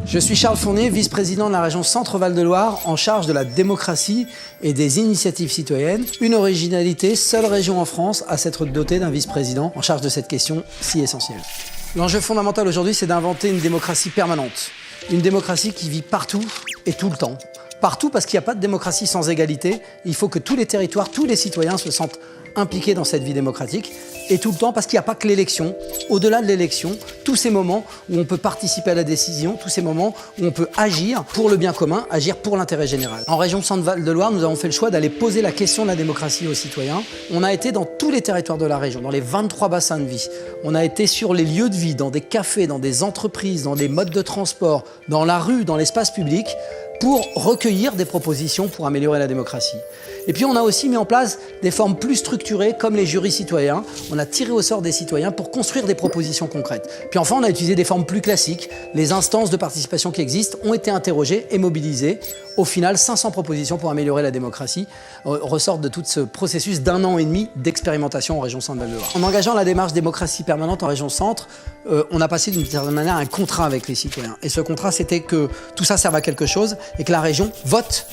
Je suis Charles Fournier, vice-président de la région Centre-Val de Loire, en charge de la démocratie et des initiatives citoyennes. Une originalité, seule région en France à s'être dotée d'un vice-président en charge de cette question si essentielle. L'enjeu fondamental aujourd'hui, c'est d'inventer une démocratie permanente. Une démocratie qui vit partout et tout le temps. Partout parce qu'il n'y a pas de démocratie sans égalité. Il faut que tous les territoires, tous les citoyens se sentent impliqués dans cette vie démocratique. Et tout le temps parce qu'il n'y a pas que l'élection. Au-delà de l'élection, tous ces moments où on peut participer à la décision, tous ces moments où on peut agir pour le bien commun, agir pour l'intérêt général. En région Centre-Val de Loire, nous avons fait le choix d'aller poser la question de la démocratie aux citoyens. On a été dans tous les territoires de la région, dans les 23 bassins de vie. On a été sur les lieux de vie, dans des cafés, dans des entreprises, dans des modes de transport, dans la rue, dans l'espace public, pour recueillir des propositions pour améliorer la démocratie. Et puis on a aussi mis en place des formes plus structurées comme les jurys citoyens. On a tiré au sort des citoyens pour construire des propositions concrètes. Puis enfin on a utilisé des formes plus classiques. Les instances de participation qui existent ont été interrogées et mobilisées. Au final, 500 propositions pour améliorer la démocratie ressortent de tout ce processus d'1 an et demi d'expérimentation en région Centre-Val de Loire. En engageant la démarche démocratie permanente en région Centre, on a passé d'une certaine manière un contrat avec les citoyens. Et ce contrat, c'était que tout ça serve à quelque chose et que la région vote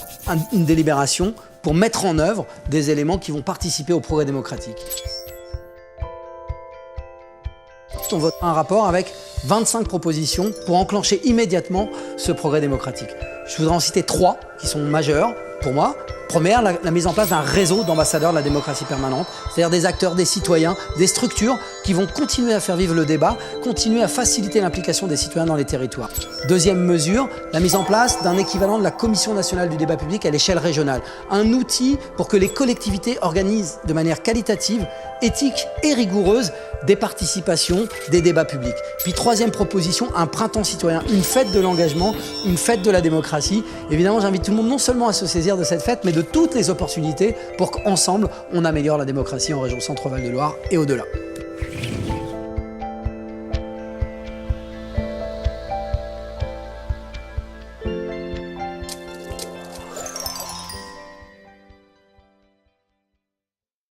une délibération pour mettre en œuvre des éléments qui vont participer au progrès démocratique. On vote un rapport avec 25 propositions pour enclencher immédiatement ce progrès démocratique. Je voudrais en citer 3 qui sont majeures pour moi. Première, la mise en place d'un réseau d'ambassadeurs de la démocratie permanente, c'est-à-dire des acteurs, des citoyens, des structures qui vont continuer à faire vivre le débat, continuer à faciliter l'implication des citoyens dans les territoires. Deuxième mesure, la mise en place d'un équivalent de la Commission nationale du débat public à l'échelle régionale. Un outil pour que les collectivités organisent de manière qualitative, éthique et rigoureuse des participations, des débats publics. Puis troisième proposition, un printemps citoyen, une fête de l'engagement, une fête de la démocratie. Évidemment, j'invite tout le monde non seulement à se saisir de cette fête, mais de toutes les opportunités pour qu'ensemble, on améliore la démocratie en région Centre-Val de Loire et au-delà.